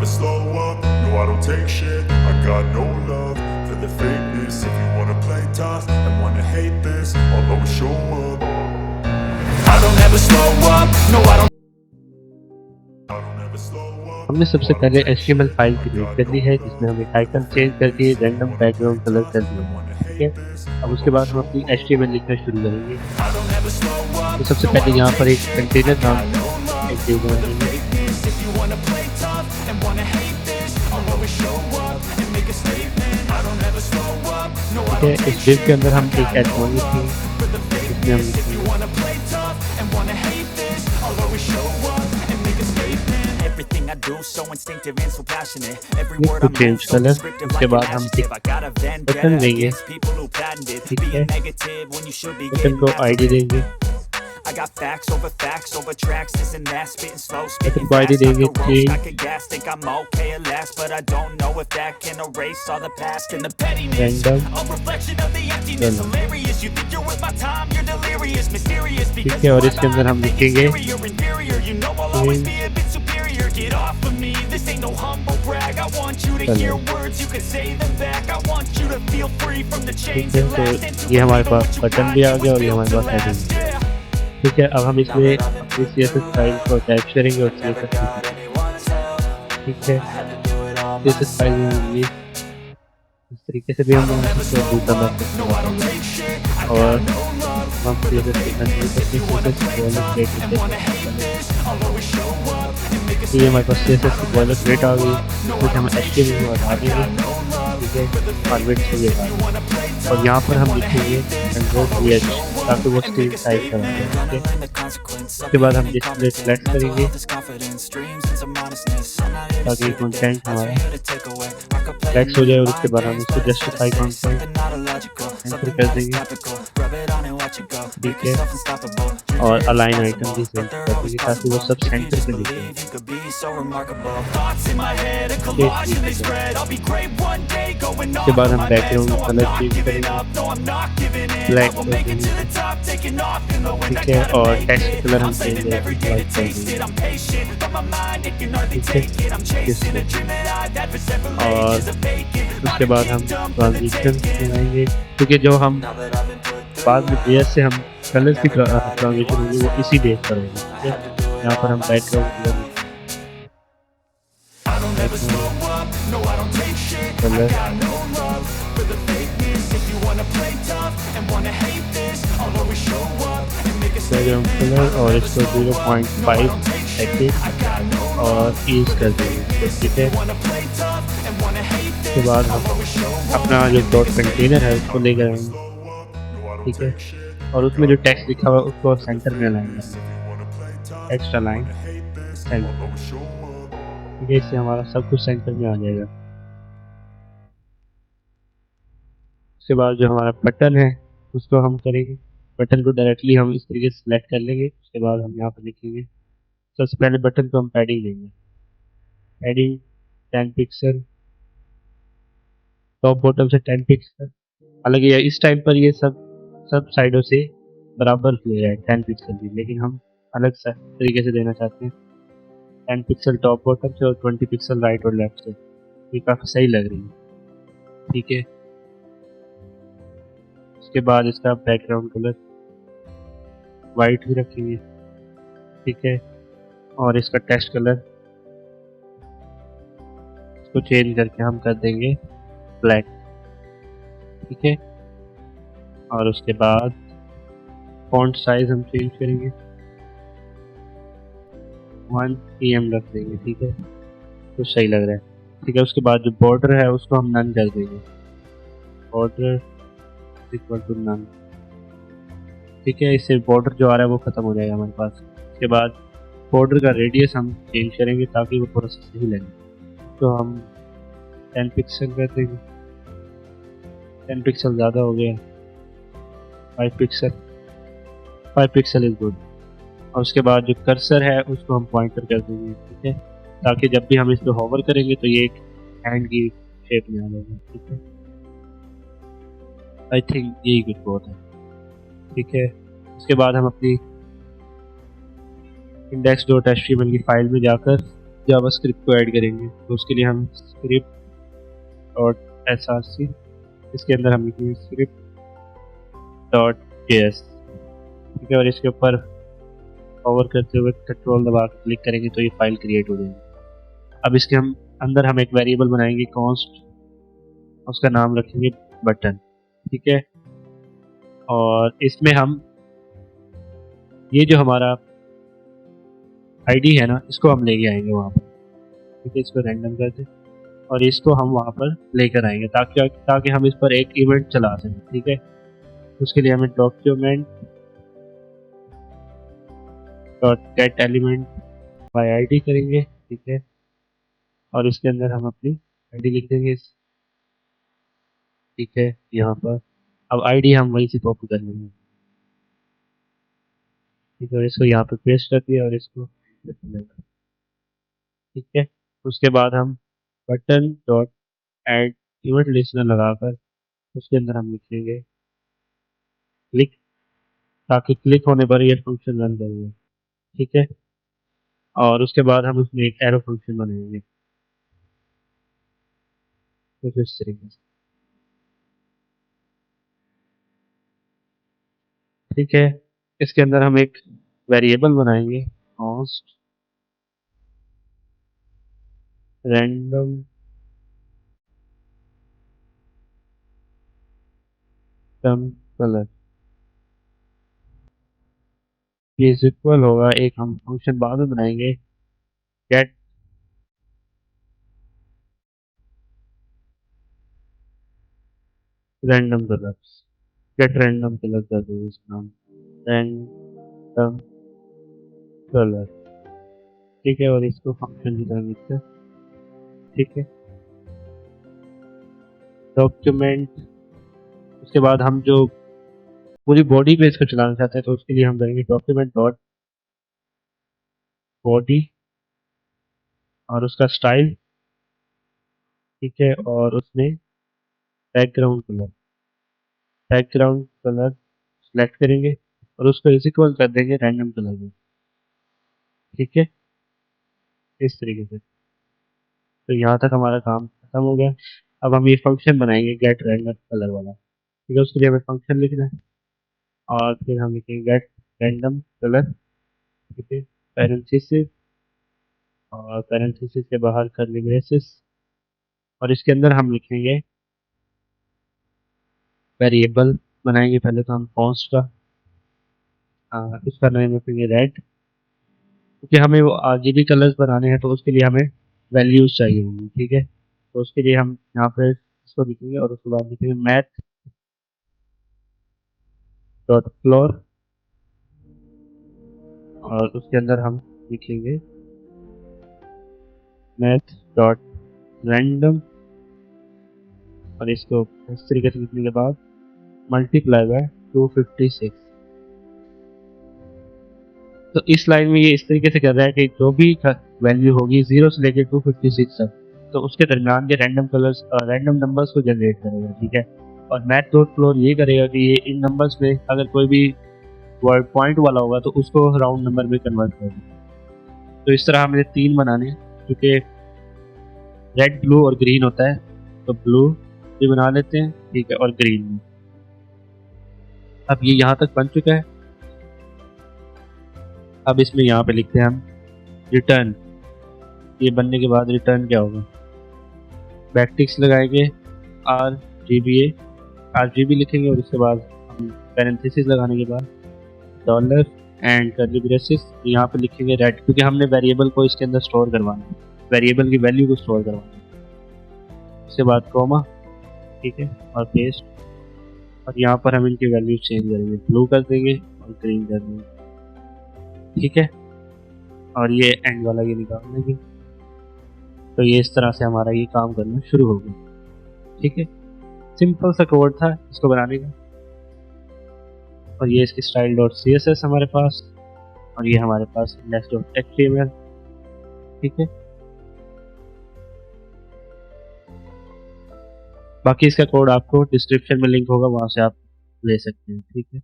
slow up, no I don't take shit. I got no love for the fakeness. If you wanna play tough and wanna hate this, I'll always show up. I don't ever slow up, no I don't ever slow up. हमने सबसे पहले HTML file create कर ली है जिसमें हम एक icon change करके random background colour कर दिया है, ठीक है। अब उसके बाद हम अपनी HTML लिखना शुरू करेंगे। तो सबसे पहले यहाँ पर एक कंटेनर नाम एक div बनाएंगे। ठीक है, इस div के अंदर हम एक एड लिखेंगे जिसमें हम लिखेंगे तो चेंज कलर। उसके बाद हम बटन देंगे, ठीक है, बटन को आईडी देंगे, बटन को आईडी देंगे रैंडम, ठीक है। और इसके अंदर हम लिखेंगे ठीक है। तो ये हमारे पास बटन भी आ गया और ये हमारे पास हेडिंग, ठीक है। अब हम इसमें अपनी CSS फाइल को अटैच करेंगे और CSS ठीक है, CSS फाइल में इस तरीके से भी हम दूसरा और हम CSS ये हमारे पास CSS की बॉयलरप्लेट आ गई, फिर हम HTML को हटा देंगे, ठीक है, फॉर्मेट चाहिए और यहाँ पर हम लिखेंगे Ctrl+H ताकि वो स्क्रीन टाइप करा दें, ठीक है। उसके बाद हम डिस्प्ले सेलेक्ट करेंगे ताकि कंटेंट हमारा टेक्स्ट हो जाए और उसके बाद हम इसको जस्टिफाई एंटर कर देंगे, ठीक है। और अलाइन आइटम भी सेलेक्ट कर देंगे ताकि वो सब सेंटर पे दिखे, उसके बाद हम बैकग्राउंड कलर चेंज करेंगे, ब्लैक कर देंगे, ठीक है। और टेक्स्ट कलर हम चेंज वाइट कर देंगे, ठीक है। और उसके बाद हम ट्रांजिशन बनाएंगे क्योंकि जो हम बाद में बेस से हम कलर की ट्रांजिशन होगी वो इसी बेस पर होगी, ठीक है। यहाँ पर हम बैकग्राउंड कलर बैकग्राउंड कलर और इसको 0.5 सेकेंड और ईज कर देंगे, ठीक है। उसके बाद हम अपना जो डॉट कंटेनर है उसको लेकर आएंगे, ठीक है। और उसमें जो टेक्स्ट लिखा हुआ है उसको सेंटर में लाएंगे, एक्स्ट्रा लाइन सेंटर, ठीक है। इससे हमारा सब कुछ सेंटर में आ जाएगा। उसके बाद जो हमारा बटन है उसको हम करेंगे, बटन को डायरेक्टली हम इस तरीके से सिलेक्ट कर लेंगे। उसके बाद हम यहाँ पर लिखेंगे, सबसे पहले बटन को हम पैडिंग देंगे, पैडिंग 10 पिक्सल, टॉप बॉटम से 10 पिक्सल। हालांकि इस टाइम पर ये सब साइडों से बराबर ले रहा है 10 पिक्सल भी, लेकिन हम अलग तरीके से देना चाहते हैं 10 पिक्सल टॉप बॉटम से और 20 पिक्सल राइट और लेफ्ट से। ये काफ़ी सही लग रही है, ठीक है। उसके बाद इसका बैकग्राउंड कलर वाइट भी रखेंगे, ठीक है। और इसका टेक्स्ट कलर इसको चेंज करके हम कर देंगे ब्लैक, ठीक है। और उसके बाद फॉन्ट साइज हम चेंज करेंगे 1 pm रख देंगे, ठीक है। तो सही लग रहा है, ठीक है। उसके बाद जो बॉर्डर है उसको हम नन कर देंगे, बॉर्डर इक्वल टू नन, ठीक है। इससे बॉर्डर जो आ रहा है वो खत्म हो जाएगा हमारे पास। उसके बाद बॉर्डर का रेडियस हम चेंज करेंगे ताकि वो थोड़ा सा सही लगे, तो हम 10 पिक्सल कर देंगे, 10 पिक्सल ज़्यादा हो गया, 5 पिक्सल इज गुड। और उसके बाद जो कर्सर है उसको हम पॉइंटर कर देंगे, ठीक है, ताकि जब भी हम इस पर होवर करेंगे तो ये एक हैंड की शेप में आ जाएगा, ठीक है। आई थिंक यही कुछ बहुत है, ठीक है। उसके बाद हम अपनी index.html की फाइल में जाकर जावास्क्रिप्ट को ऐड करेंगे, तो उसके लिए हम स्क्रिप्ट डॉट src, इसके अंदर हम लिखेंगे स्क्रिप्ट डॉट js, ठीक है। और इसके ऊपर पावर करते हुए कंट्रोल दबा के क्लिक करेंगे तो ये फाइल क्रिएट हो जाएगी। अब इसके अंदर हम एक वेरिएबल बनाएंगे कॉन्स्ट, उसका नाम रखेंगे बटन, ठीक है। और इसमें हम ये जो हमारा आईडी है ना, इसको हम लेके आएंगे वहाँ पर, ठीक है। इसको रैंडम कर दें और इसको हम वहाँ पर लेकर आएंगे ताकि हम इस पर एक इवेंट चला सकें, ठीक है। उसके लिए हमें document dot gate element by ID करेंगे, ठीक है। और उसके अंदर हम अपनी आईडी लिख देंगे, ठीक है, यहाँ पर। अब आईडी हम वहीं से कॉपी कर लेंगे, ठीक है। और इसको यहाँ पे पेस्ट कर दिया और इसको ठीक है। उसके बाद हम button dot add event listener लगाकर उसके अंदर हम लिखेंगे क्लिक, ताकि क्लिक होने पर ये फंक्शन रन करेंगे, ठीक है। और उसके बाद हम उसमें एक एरो फंक्शन बनाएंगे कुछ इस तरीके से, ठीक है। इसके अंदर हम एक वेरिएबल बनाएंगे कॉन्स्ट रैंडम टर्म कलर, ये इज इक्वल होगा, एक हम फंक्शन बाद में बनाएंगे gate random colour, gate random colour कर देंगे इसका नाम रैंडम कलर, ठीक है। और इसको फंक्शन की तरह लिखते हैं, ठीक है। डॉक्यूमेंट, उसके बाद हम जो पूरी बॉडी पे इसको चलाना चाहते हैं तो उसके लिए हम करेंगे डॉक्यूमेंट डॉट बॉडी और उसका स्टाइल, ठीक है। और उसमें बैकग्राउंड कलर सेलेक्ट करेंगे और उसको इज इक्वल कर देंगे रैंडम कलर में, ठीक है, इस तरीके से। तो यहाँ तक हमारा काम खत्म हो गया। अब हम ये फंक्शन बनाएंगे गेट रैंडम कलर वाला, ठीक है। उसके लिए हमें फंक्शन लिखना है और फिर हम लिखेंगे गेट रैंडम कलर, ठीक है, पैरेंथेसिस और पैरेंथेसिस के बाहर कर्ली ब्रेसेस, और इसके अंदर हम लिखेंगे वेरिएबल बनाएंगे पहले तो हम कॉन्स्ट का, उसका नाम रखेंगे रेड, क्योंकि हमें वो आरजीबी कलर्स बनाने हैं तो उसके लिए हमें वैल्यूज चाहिए होंगी, ठीक है। तो उसके लिए हम यहाँ पे इसको लिखेंगे और उसके बाद लिखेंगे मैथ डॉट फ्लोर और उसके अंदर हम लिखेंगे मैथ डॉट रैंडम और इसको इस तरीके से लिखने के बाद मल्टीप्लाई बाय 256। तो इस लाइन में ये इस तरीके से कर रहा है कि जो भी वैल्यू होगी 0 से लेकर 256 तक, तो उसके दरमियान के रैंडम नंबर्स को जनरेट करेगा, ठीक है। और मैथ डॉट फ्लोर ये करेगा कि ये इन नंबर्स में अगर कोई भी वर्ड पॉइंट वाला होगा तो उसको राउंड नंबर में कन्वर्ट करेगा। तो इस तरह हमें 3 बनाने हैं, क्योंकि रेड ब्लू और ग्रीन होता है, तो ब्लू भी बना लेते हैं, ठीक है, और ग्रीन भी। अब ये यहाँ तक बन चुका है। अब इसमें यहाँ पे लिखते हैं हम रिटर्न, ये बनने के बाद रिटर्न क्या होगा, बैकटिक्स लगाएंगे RGB लिखेंगे और उसके बाद हम पैरेंथेसिस लगाने के बाद डॉलर एंड कर्ली ब्रेसेस, यहाँ पे लिखेंगे रेड, क्योंकि हमने वेरिएबल को इसके अंदर स्टोर करवाना है, वेरिएबल की वैल्यू को स्टोर करवाना है। उसके बाद कॉमा, ठीक है, और पेस्ट, और यहाँ पर हम इनकी वैल्यू चेंज करेंगे, ब्लू कर देंगे और ग्रीन कर देंगे, ठीक है। और ये एंड वाला ये निकाल देंगे। तो ये इस तरह से हमारा ये काम करना शुरू हो गया, ठीक है। सिंपल सा कोड था इसको बनाने का। और ये इसकी स्टाइल डॉट CSS हमारे पास, और ये हमारे पास इंडेक्स डॉट HTML, ठीक है। बाकी इसका कोड आपको डिस्क्रिप्शन में लिंक होगा, वहां से आप ले सकते हैं, ठीक है।